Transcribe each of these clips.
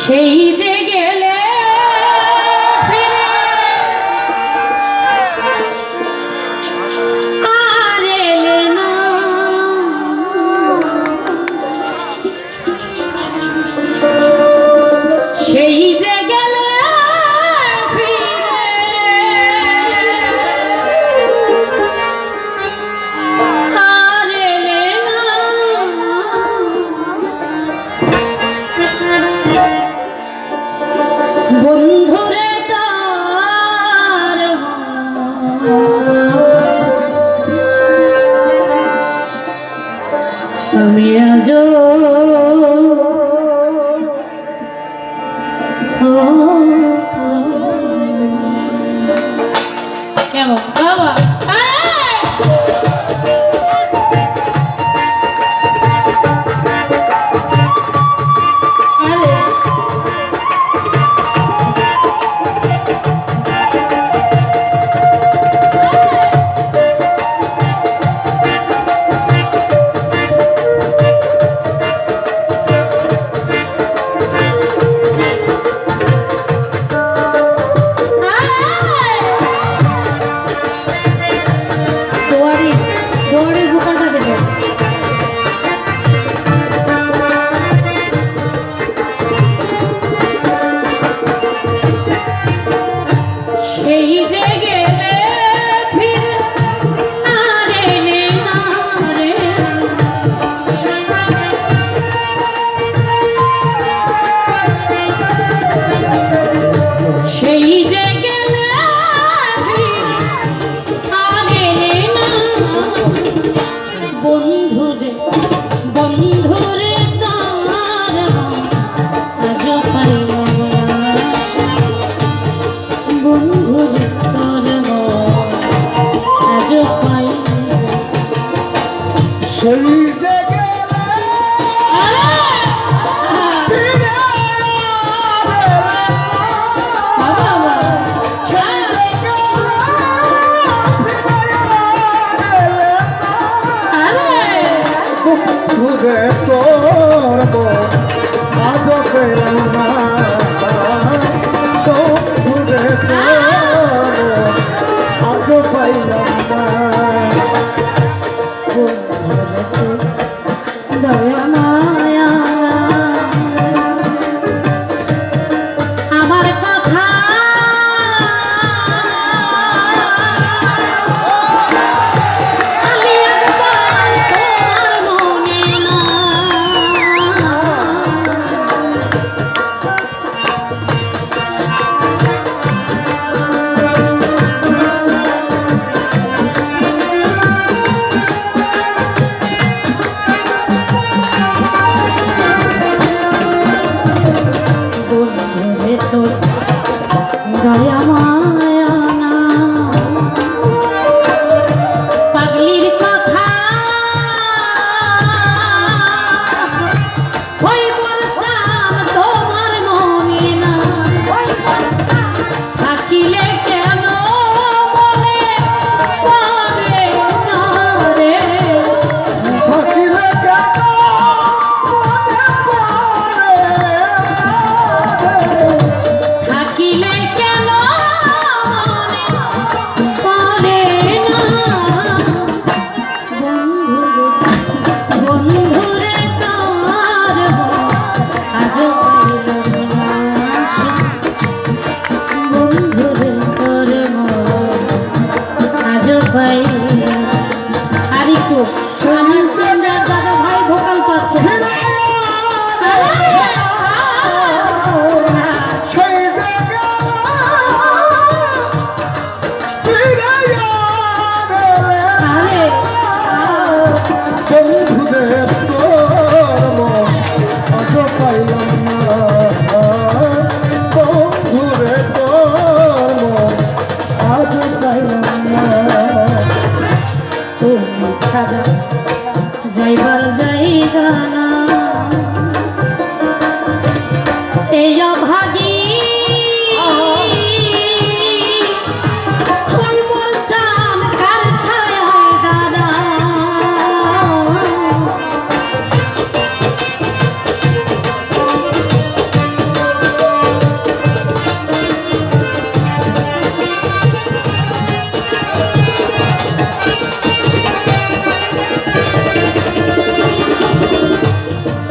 সেই যে গেলে আর এলে না, সেই যে গেলে আর এলে না, বন্ধুরে তার আমি আজও কেমন বাবা যাইবার জায়গা না এই অভাগী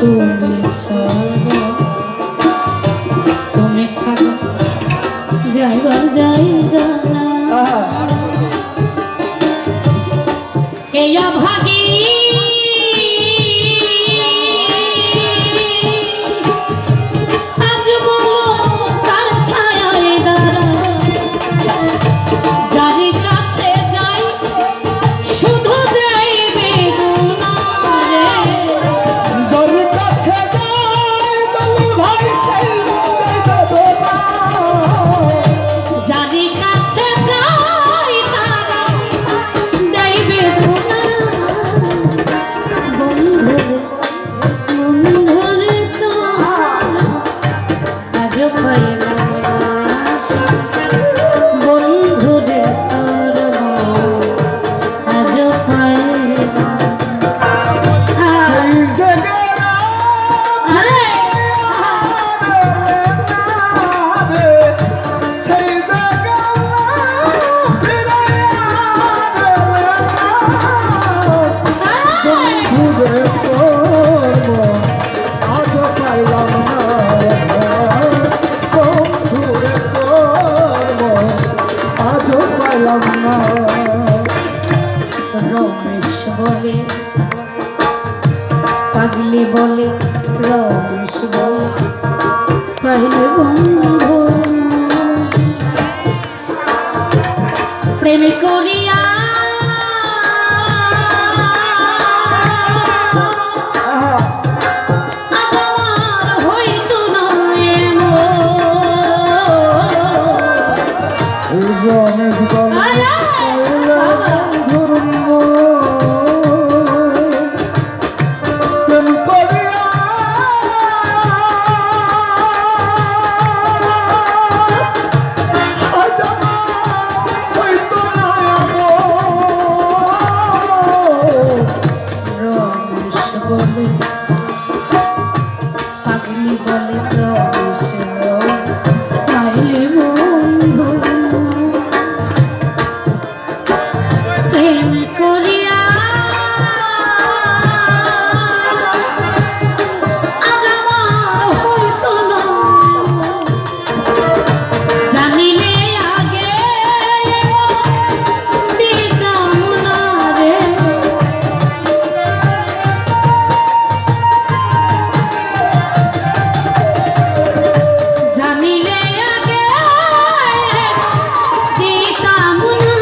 তুমি ছাড়া তুমি ছাড়া যাইবার জায়গা না এই অভাগী আজ বলো কার ছায়ায় দাঁড়া যার কাছে যাই শুধু দেয় বেদনা রে যার কাছে যাই বলি ভাই সেই বেদনা যার কাছে যাই তারা দেয় বেদনা বন্ধুরে তো আজ পাইলাম না আশা বন্ধুরে তোর আজ পাইলাম সেই জায়গা আরে সেই জায়গা বন্ধুরে করব আজ পাইলাম না বন্ধুরে করব আজ পাইলাম না রমেশ বলে পাগলি বলে রমেশ বলে পাইলে বন্ধু প্রেম করিয়া আহা আজ আমার হইতো না এমন। রমেশ বলে আরে ধর্ম প্রেম করিয়া আজ আমার হইতো না রমেশ বলে পাগলি বলে রমেশ পাইলে বন্ধু প্রেম করিয়া আজ আমার হইতো না জানিলে আগে দিতাম না রে জানিলে আগে দিতাম না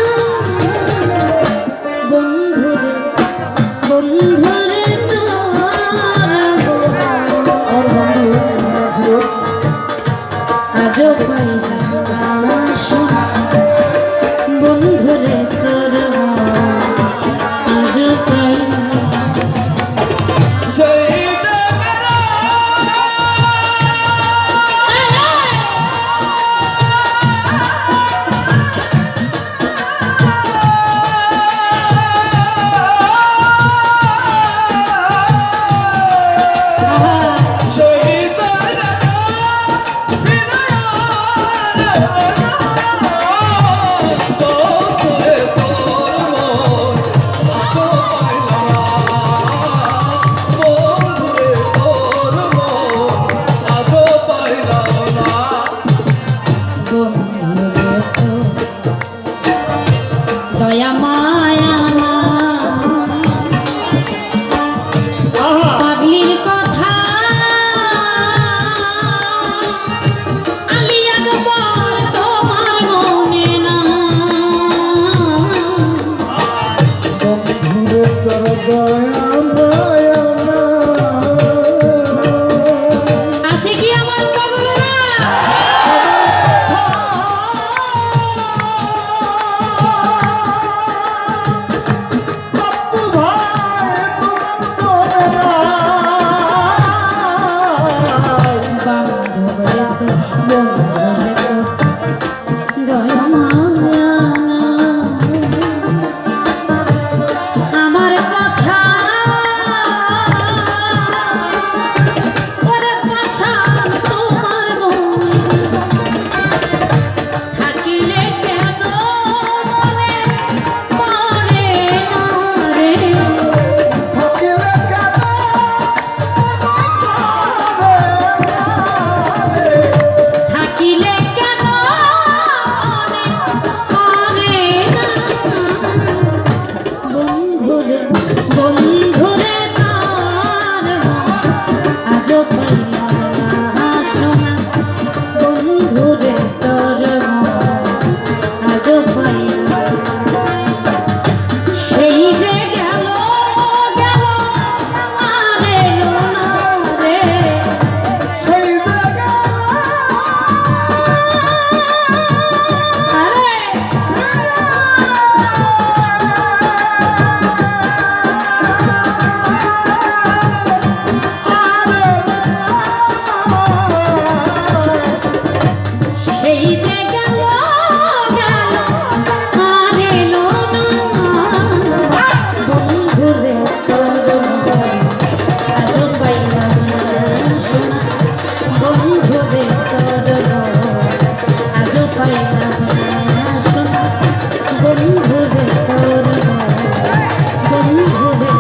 বন্ধুরে বন্ধুরে আর বন্ধু আজও পাইলাম না শোনা বন্ধুরে তোর আজও পাইলাম সেই বন্ধুরে দয়া মায়া না পাগলির কথা আলী আকবর তোমার মনে না বন্ধুরে তোর দয়া মায়া না আছে কি আমার পাগলরা বাপু ভাই তোমার বান্ধবরে তো বন্ধুরে তো দয়া মায়া না আমার কথা রে